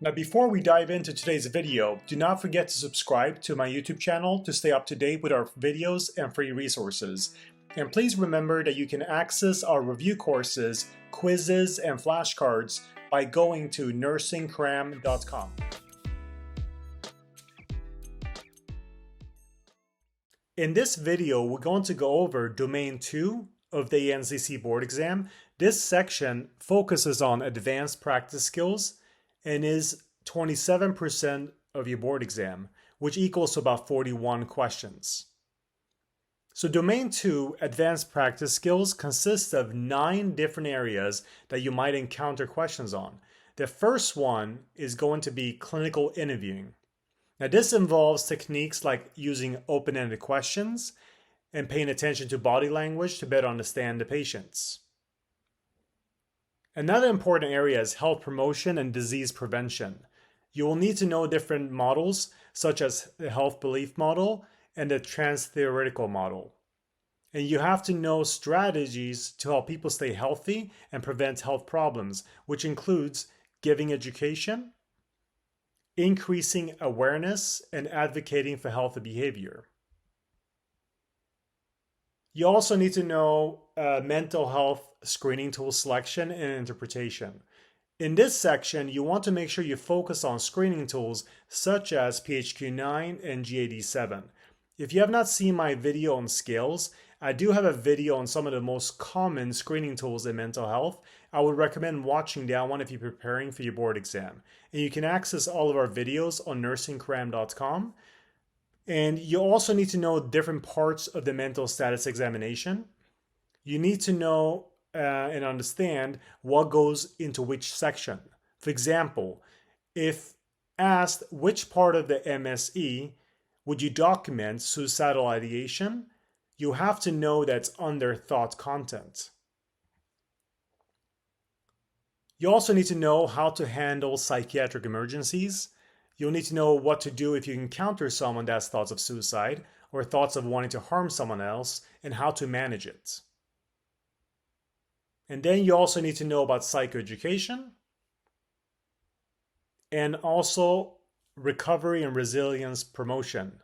Now, before we dive into today's video, do not forget to subscribe to my YouTube channel to stay up to date with our videos and free resources. And please remember that you can access our review courses, quizzes, and flashcards by going to nursingcram.com. In this video, we're going to go over Domain 2 of the ANCC board exam. This section focuses on advanced practice skills and is 27% of your board exam, which equals to about 41 questions. So Domain 2 advanced practice skills consists of 9 different areas that you might encounter questions on. The first one is going to be clinical interviewing. Now this involves techniques like using open-ended questions and paying attention to body language to better understand the patients. Another important area is health promotion and disease prevention. You will need to know different models such as the health belief model and the trans-theoretical model. And you have to know strategies to help people stay healthy and prevent health problems, which includes giving education, increasing awareness, and advocating for healthy behavior. You also need to know mental health screening tool selection and interpretation. In this section, you want to make sure you focus on screening tools such as PHQ-9 and GAD-7. If you have not seen my video on scales, I do have a video on some of the most common screening tools in mental health. I would recommend watching that one if you're preparing for your board exam. And you can access all of our videos on nursingcram.com. And you also need to know different parts of the mental status examination. You need to know and understand what goes into which section. For example, if asked which part of the MSE would you document suicidal ideation, you have to know that's under thought content. You also need to know how to handle psychiatric emergencies. You'll need to know what to do if you encounter someone that has thoughts of suicide or thoughts of wanting to harm someone else, and how to manage it. And then you also need to know about psychoeducation and also recovery and resilience promotion,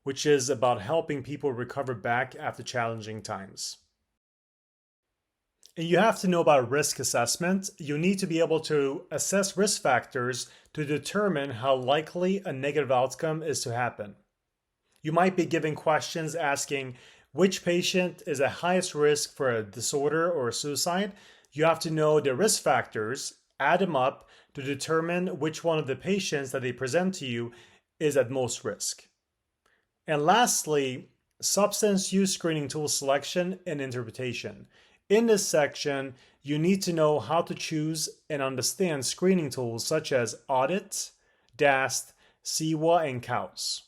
which is about helping people recover back after challenging times. And you have to know about risk assessment. You need to be able to assess risk factors to determine how likely a negative outcome is to happen. You might be given questions asking which patient is at highest risk for a disorder or a suicide. You have to know the risk factors, add them up to determine which one of the patients that they present to you is at most risk. And lastly, substance use screening tool selection and interpretation. In this section, you need to know how to choose and understand screening tools such as AUDIT, DAST, CWA, and COUS.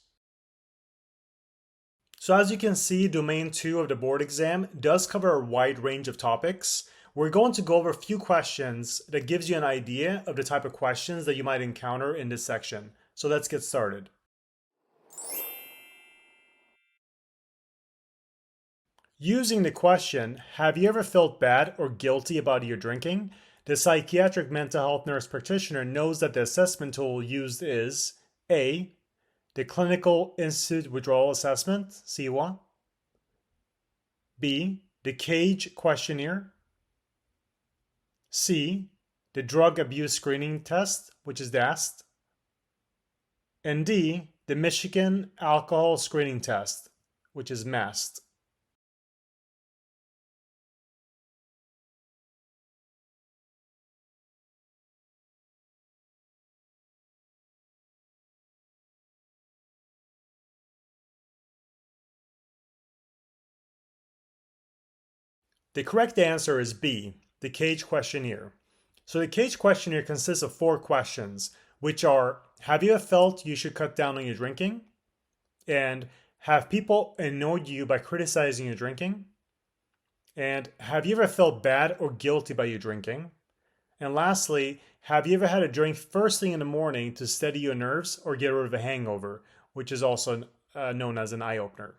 So as you can see, Domain 2 of the board exam does cover a wide range of topics. We're going to go over a few questions that gives you an idea of the type of questions that you might encounter in this section. So let's get started. Using the question, have you ever felt bad or guilty about your drinking? The psychiatric mental health nurse practitioner knows that the assessment tool used is A, the Clinical Institute Withdrawal Assessment, CWA, B, the CAGE questionnaire, C, the Drug Abuse Screening Test, which is DAST, and D, the Michigan Alcohol Screening Test, which is MAST. The correct answer is B, the CAGE questionnaire. So the CAGE questionnaire consists of 4 questions, which are, have you ever felt you should cut down on your drinking? And have people annoyed you by criticizing your drinking? And have you ever felt bad or guilty by your drinking? And lastly, have you ever had a drink first thing in the morning to steady your nerves or get rid of a hangover, which is also known as an eye opener?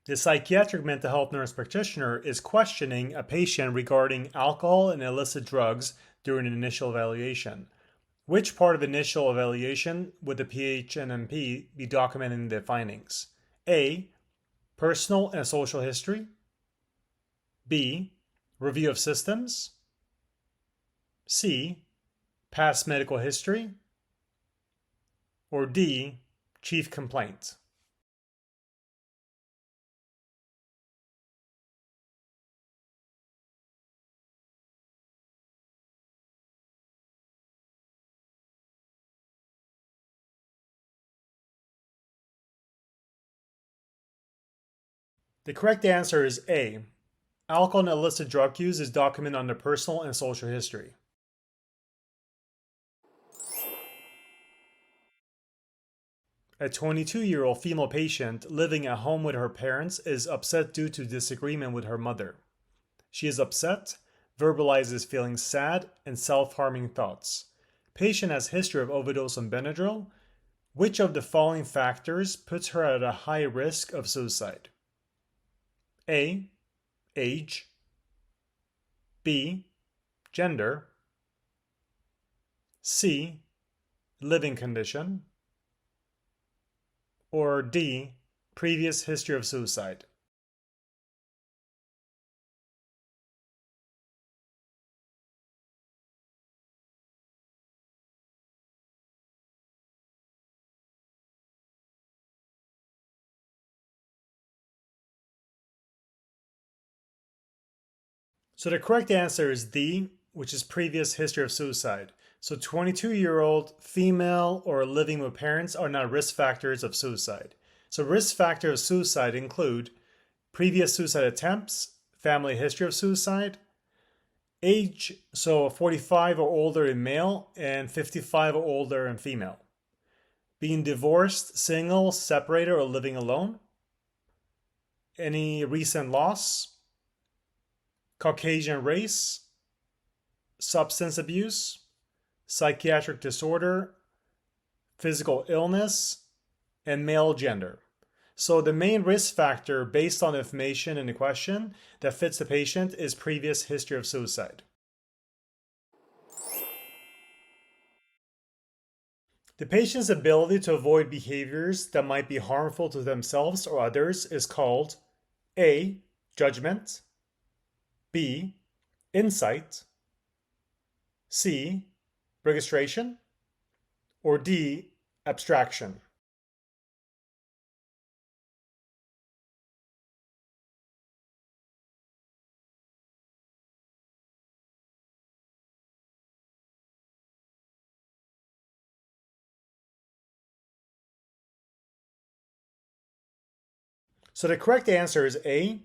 The psychiatric mental health nurse practitioner is questioning a patient regarding alcohol and illicit drugs during an initial evaluation. Which part of initial evaluation would the PMHNP be documenting the findings? A. Personal and social history. B. Review of systems. C. Past medical history. Or D. Chief complaint. The correct answer is A. Alcohol and illicit drug use is documented under personal and social history. A 22-year-old female patient living at home with her parents is upset due to disagreement with her mother. She is upset, verbalizes feeling sad, and self-harming thoughts. Patient has history of overdose on Benadryl. Which of the following factors puts her at a high risk of suicide? A. Age. B. Gender. C. Living condition. Or D. Previous history of suicide. So the correct answer is D, which is previous history of suicide. So 22-year-old female or living with parents are not risk factors of suicide. So risk factors of suicide include previous suicide attempts, family history of suicide, age, so 45 or older in male and 55 or older in female, being divorced, single, separated, or living alone, any recent loss, Caucasian race, substance abuse, psychiatric disorder, physical illness, and male gender. So the main risk factor based on the information in the question that fits the patient is previous history of suicide. The patient's ability to avoid behaviors that might be harmful to themselves or others is called A. Judgment, B. Insight, C. Registration, or D. Abstraction. So the correct answer is A.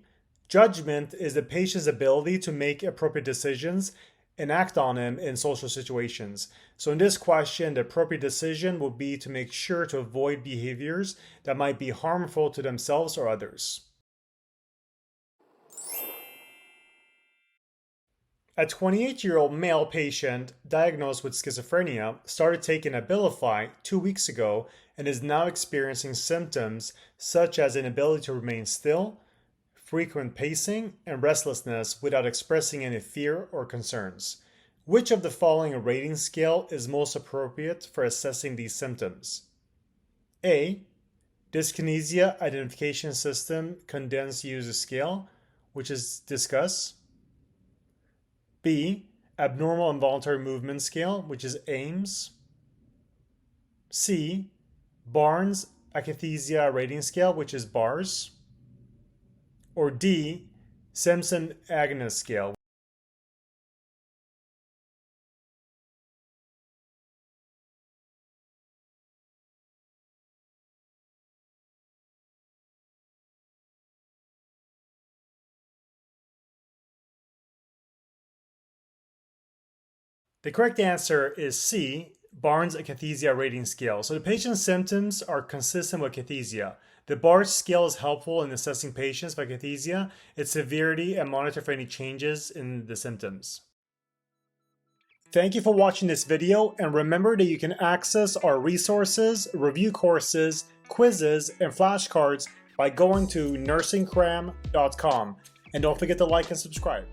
Judgment is the patient's ability to make appropriate decisions and act on them in social situations. So in this question, the appropriate decision will be to make sure to avoid behaviors that might be harmful to themselves or others. A 28-year-old male patient diagnosed with schizophrenia started taking Abilify 2 weeks ago and is now experiencing symptoms such as inability to remain still, frequent pacing, and restlessness without expressing any fear or concerns. Which of the following rating scale is most appropriate for assessing these symptoms? A. Dyskinesia Identification System Condensed User Scale, which is discussed. B. Abnormal Involuntary Movement Scale, which is AIMS. C. Barnes Akathisia Rating Scale, which is BARS. Or D. Simpson Agnes Scale. The correct answer is C, Barnes Akathisia Rating Scale. So the patient's symptoms are consistent with akathisia. The BARS scale is helpful in assessing patients with akathisia, its severity, and monitor for any changes in the symptoms. Thank you for watching this video, and remember that you can access our resources, review courses, quizzes, and flashcards by going to nursingcram.com. And don't forget to like and subscribe.